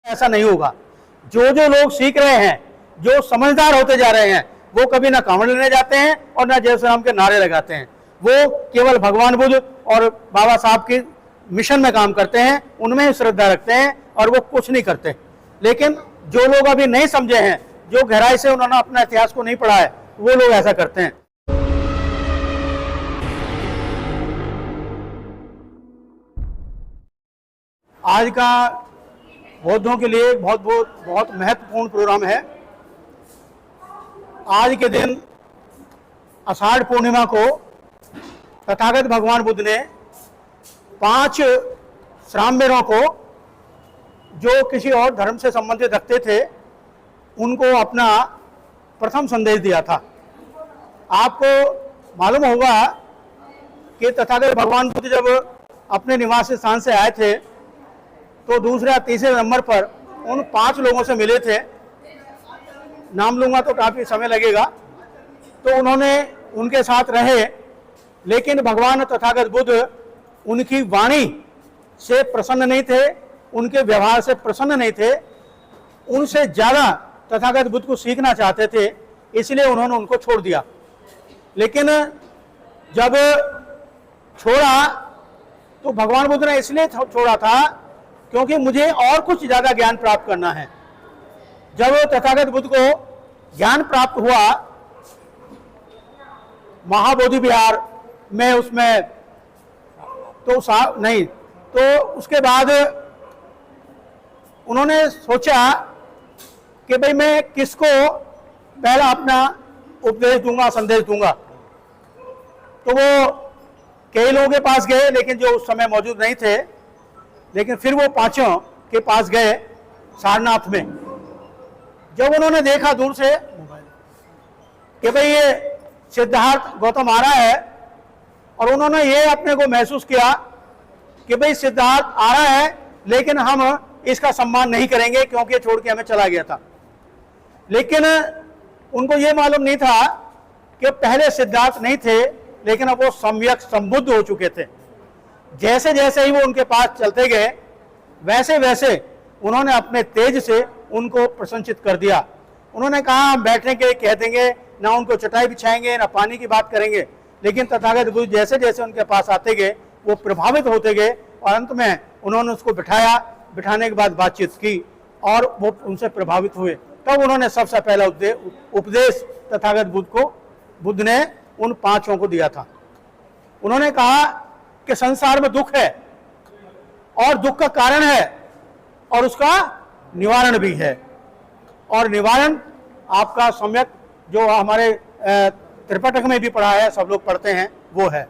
ऐसा नहीं होगा। जो जो लोग सीख रहे हैं, जो समझदार होते जा रहे हैं, वो कभी ना कांवड़ लेने जाते हैं और ना जय श्री राम के नारे लगाते हैं। वो केवल भगवान बुद्ध और बाबा साहब की मिशन में काम करते हैं, उनमें श्रद्धा रखते हैं और वो कुछ नहीं करते। लेकिन जो लोग अभी नहीं समझे हैं, जो गहराई से उन्होंने अपना इतिहास को नहीं पढ़ा है, वो लोग ऐसा करते हैं। आज का बौद्धों के लिए बहुत महत्वपूर्ण प्रोग्राम है। आज के दिन आषाढ़ पूर्णिमा को तथागत भगवान बुद्ध ने 5 श्रामवीरों को, जो किसी और धर्म से संबंधित रखते थे, उनको अपना प्रथम संदेश दिया था। आपको मालूम होगा कि तथागत भगवान बुद्ध जब अपने निवास स्थान से आए थे तो दूसरे या तीसरे नंबर पर उन 5 लोगों से मिले थे। नाम लूंगा तो काफ़ी समय लगेगा। तो उन्होंने उनके साथ रहे, लेकिन भगवान तथागत बुद्ध उनकी वाणी से प्रसन्न नहीं थे, उनके व्यवहार से प्रसन्न नहीं थे। उनसे ज़्यादा तथागत बुद्ध को सीखना चाहते थे, इसलिए उन्होंने उनको छोड़ दिया। लेकिन जब छोड़ा तो भगवान बुद्ध ने इसलिए छोड़ा था क्योंकि मुझे और कुछ ज़्यादा ज्ञान प्राप्त करना है। जब तथागत बुद्ध को ज्ञान प्राप्त हुआ महाबोधि विहार में, उसमें तो उसके बाद उन्होंने सोचा कि भाई मैं किसको पहला अपना उपदेश दूंगा, संदेश दूंगा। तो वो कई लोगों के पास गए, लेकिन जो उस समय मौजूद नहीं थे। लेकिन फिर वो 5 के पास गए सारनाथ में। जब उन्होंने देखा दूर से कि भाई ये सिद्धार्थ गौतम आ रहा है, और उन्होंने ये अपने को महसूस किया कि भाई सिद्धार्थ आ रहा है, लेकिन हम इसका सम्मान नहीं करेंगे क्योंकि ये छोड़ के हमें चला गया था। लेकिन उनको ये मालूम नहीं था कि पहले सिद्धार्थ नहीं थे, लेकिन अब वो सम्यक संबुद्ध हो चुके थे। जैसे जैसे ही वो उनके पास चलते गए, वैसे वैसे उन्होंने अपने तेज से उनको प्रशंसित कर दिया। उन्होंने कहा हम बैठने के कह देंगे, ना उनको चटाई बिछाएंगे, ना पानी की बात करेंगे। लेकिन तथागत बुद्ध जैसे जैसे उनके पास आते गए, वो प्रभावित होते गए और अंत में उन्होंने उसको बिठाया। बिठाने के बाद बातचीत की और वो उनसे प्रभावित हुए। तब उन्होंने सबसे पहला उपदेश तथागत बुद्ध ने उन 5 को दिया था। उन्होंने कहा कि संसार में दुख है और दुख का कारण है और उसका निवारण भी है। और निवारण आपका सम्यक जो हमारे त्रिपिटक में भी पढ़ा है, सब लोग पढ़ते हैं, वो है।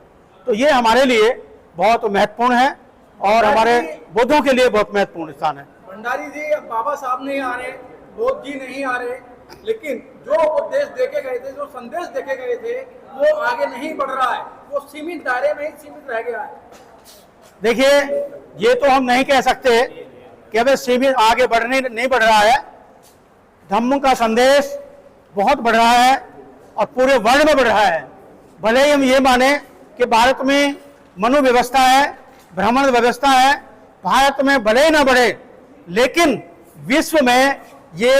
तो ये हमारे लिए बहुत महत्वपूर्ण है और हमारे बुद्धों के लिए बहुत महत्वपूर्ण स्थान है। भंडारी जी, अब बाबा साहब नहीं आ रहे, बुद्ध जी नहीं आ रहे, लेकिन जो उपदेश देके गए थे, जो संदेश देके गए थे, वो आगे नहीं बढ़ रहा है। वो सीमित दायरे में ही सीमित रह गया है। देखिए, ये तो हम नहीं कह सकते कि अब सीमित आगे नहीं बढ़ रहा है। धम्म का संदेश बहुत बढ़ रहा है और पूरे वर्ल्ड में बढ़ रहा है। भले ही हम ये माने कि भारत में मनु व्यवस्था है, ब्राह्मण व्यवस्था है, भारत में भले ही ना बढ़े, लेकिन विश्व में ये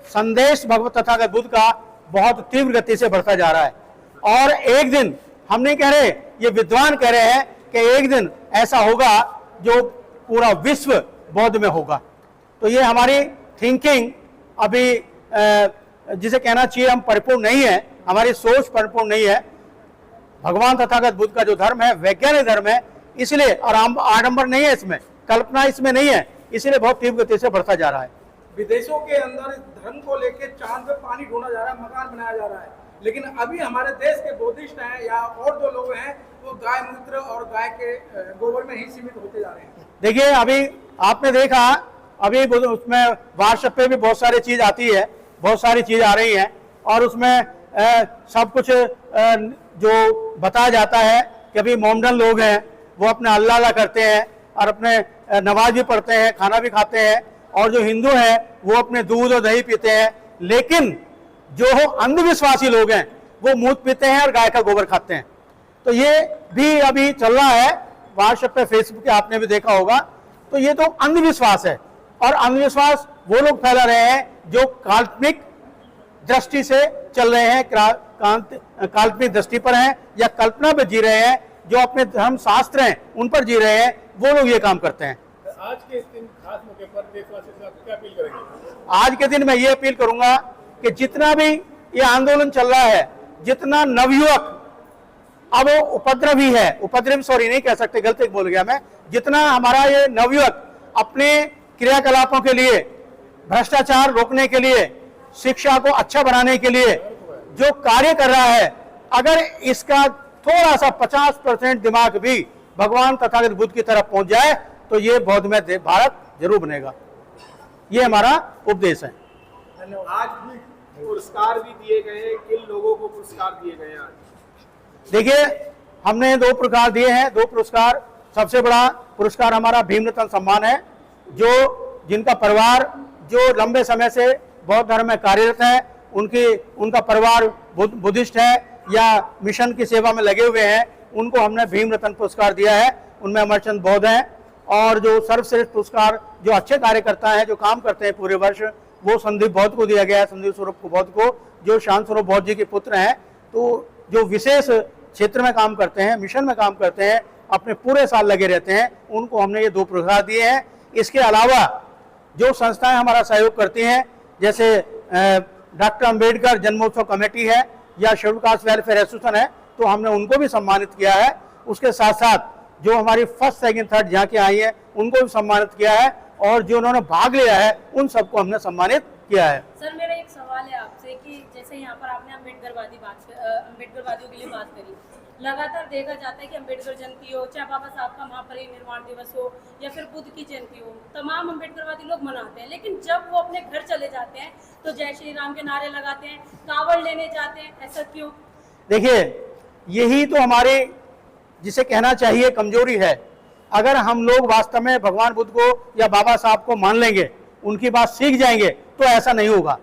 संदेश भगवत तथागत बुद्ध का बहुत तीव्र गति से बढ़ता जा रहा है। और एक दिन, हम नहीं कह रहे, ये विद्वान कह रहे हैं कि एक दिन ऐसा होगा जो पूरा विश्व बौद्ध में होगा। तो ये हमारी थिंकिंग अभी जिसे कहना चाहिए हम परिपूर्ण नहीं है, हमारी सोच परिपूर्ण नहीं है। भगवान तथागत बुद्ध का जो धर्म है वैज्ञानिक धर्म है, इसलिए, और आडंबर नहीं है इसमें, कल्पना इसमें नहीं है, इसलिए बहुत तीव्र गति से बढ़ता जा रहा है। विदेशों के अंदर इस धर्म को लेकर चांद पे पानी ढूंढा जा रहा है, मकान बनाया जा रहा है, लेकिन अभी हमारे देश के बुद्धिस्ट हैं या और जो लोग हैं, वो गाय मूत्र और गाय के गोबर में ही सीमित होते जा रहे हैं। देखिए, अभी आपने देखा, अभी उसमें व्हाट्सएप पे भी बहुत सारी चीज आती है, बहुत सारी चीज आ रही है, और उसमें सब कुछ जो बताया जाता है कि अभी मोमडन लोग हैं, वो अपने अल्लाह करते हैं और अपने नमाज भी पढ़ते हैं, खाना भी खाते हैं, और जो हिंदू हैं वो अपने दूध और दही पीते हैं। लेकिन जो अंधविश्वासी लोग हैं वो मूत पीते हैं और गाय का गोबर खाते हैं। तो ये भी अभी चल रहा है व्हाट्सएप पे, फेसबुक पे आपने भी देखा होगा। तो ये तो अंधविश्वास है। और अंधविश्वास वो लोग फैला रहे हैं जो काल्पनिक दृष्टि से चल रहे हैं, काल्पनिक दृष्टि पर हैं या कल्पना पे जी रहे हैं, जो अपने धर्म शास्त्र हैं उन पर जी रहे हैं, वो लोग ये काम करते हैं। आज के इस दिन खास मौके पर देशवासियों से आप क्या अपील करेंगे? आज के दिन मैं ये अपील करूंगा कि जितना भी ये आंदोलन चल रहा है, जितना नवयुवक अब वो उपद्रवी है, उपद्रवी सॉरी नहीं कह सकते, गलती बोल गया मैं, जितना हमारा ये नवयुवक अपने क्रियाकलापों के लिए, भ्रष्टाचार रोकने के लिए, शिक्षा को अच्छा बनाने के लिए जो कार्य कर रहा है, अगर इसका थोड़ा सा 50% दिमाग भी भगवान तथागत बुद्ध की तरफ पहुंच जाए तो ये बौद्धमय भारत जरूर बनेगा। ये हमारा उपदेश है। आज भी पुरस्कार भी दिए गए, किन लोगों को पुरस्कार दिए गए आज? देखिए, हमने 2 पुरस्कार दिए हैं। 2 पुरस्कार, सबसे बड़ा पुरस्कार हमारा भीम रत्न सम्मान है, जो जिनका परिवार जो लंबे समय से बौद्ध धर्म में कार्यरत है, उनका परिवार बुद्धिस्ट है या मिशन की सेवा में लगे हुए हैं, उनको हमने भीम रत्न पुरस्कार दिया है। उनमें अमरचंद बौद्ध हैं। और जो सर्वश्रेष्ठ पुरस्कार जो अच्छे कार्यकर्ता हैं, जो काम करते हैं पूरे वर्ष, वो संदीप बौद्ध को दिया गया है, संदीप स्वरूप बौद्ध को, जो शांत स्वरूप बौद्ध जी के पुत्र हैं। तो जो विशेष क्षेत्र में काम करते हैं, मिशन में काम करते हैं, अपने पूरे साल लगे रहते हैं, उनको हमने ये 2 पुरस्कार दिए हैं। इसके अलावा जो संस्थाएं हमारा सहयोग करती हैं, जैसे डॉक्टर अंबेडकर जन्मोत्सव कमेटी है या शेड्यूल कास्ट वेलफेयर एसोसिएशन है, तो हमने उनको भी सम्मानित किया है। उसके साथ साथ जो हमारी फर्स्ट सेकंड थर्ड जहाँ के आई हैं, उनको भी सम्मानित किया है, और जो उन्होंने भाग लिया है उन सबको हमने सम्मानित किया है। सर, मेरा एक सवाल है आपसे कि जैसे यहाँ पर आपने अम्बेडकरवादियों के लिए बात करी, लगातार देखा जाता है कि अम्बेडकर जयंती हो, चाहे बाबा साहब का महापरिनिर्वाण दिवस हो या फिर बुद्ध की जयंती हो, तमाम अम्बेडकरवादी लोग मनाते हैं, लेकिन जब वो अपने घर चले जाते हैं तो जय श्री राम के नारे लगाते हैं, कावड़ लेने जाते हैं, ऐसा क्यों? देखिए, यही तो हमारे जिसे कहना चाहिए कमजोरी है। अगर हम लोग वास्तव में भगवान बुद्ध को या बाबा साहब को मान लेंगे, उनकी बात सीख जाएंगे, तो ऐसा नहीं होगा।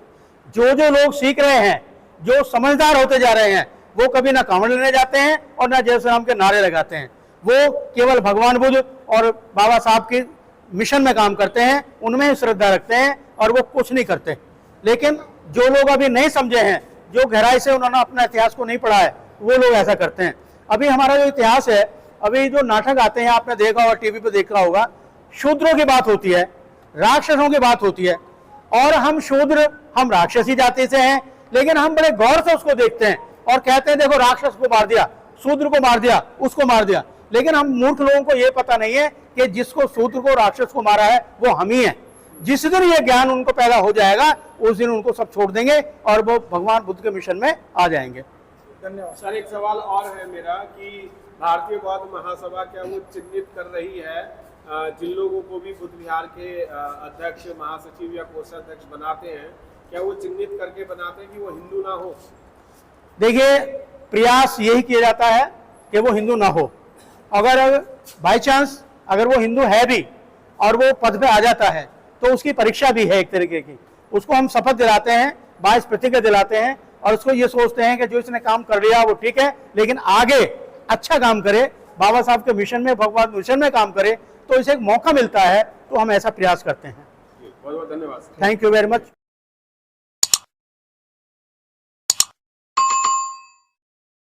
जो लोग सीख रहे हैं, जो समझदार होते जा रहे हैं, वो कभी ना कांवड़ लेने जाते हैं और ना जय श्री राम के नारे लगाते हैं। वो केवल भगवान बुद्ध और बाबा साहब के मिशन में काम करते हैं, उनमें ही श्रद्धा रखते हैं और वो कुछ नहीं करते। लेकिन जो लोग अभी नहीं समझे हैं, जो गहराई से उन्होंने अपना इतिहास को नहीं पढ़ा है, वो लोग ऐसा करते हैं। अभी हमारा जो इतिहास है, अभी जो नाटक आते हैं, आपने देखा होगा, टीवी पे देखा होगा, शूद्रों की बात होती है, राक्षसों की बात होती है, और हम शूद्र, हम राक्षसी जाति से हैं, लेकिन हम बड़े गौर से उसको देखते हैं और कहते हैं देखो राक्षस को मार दिया, शूद्र को मार दिया, उसको मार दिया। लेकिन हम मूर्ख लोगों को यह पता नहीं है कि जिसको शूद्र को राक्षस को मारा है वो हम ही हैं। जिस दिन ये ज्ञान उनको पैदा हो जाएगा, उस दिन उनको सब छोड़ देंगे और वो भगवान बुद्ध के मिशन में आ जाएंगे। धन्यवाद सर। एक सवाल और है मेरा कि भारतीय बौद्ध महासभा क्या वो चिन्हित कर रही है जिन लोगों को भी बुद्ध विहार के अध्यक्ष, महासचिव या कोषाध्यक्ष बनाते हैं, क्या वो चिन्हित करके बनाते हैं कि वो हिंदू ना हो? देखिए, प्रयास यही किया जाता है कि वो हिंदू ना हो। अगर बाय चांस अगर वो हिंदू है भी और वो पद पे आ जाता है, तो उसकी परीक्षा भी है एक तरीके की। उसको हम शपथ दिलाते हैं, 22 प्रतिज्ञा दिलाते हैं, और उसको ये सोचते हैं कि जो इसने काम कर लिया वो ठीक है, लेकिन आगे अच्छा काम करे, बाबा साहब के मिशन में, भगवान मिशन में काम करे, तो इसे एक मौका मिलता है। तो हम ऐसा प्रयास करते हैं। बहुत बहुत धन्यवाद। Thank you very much.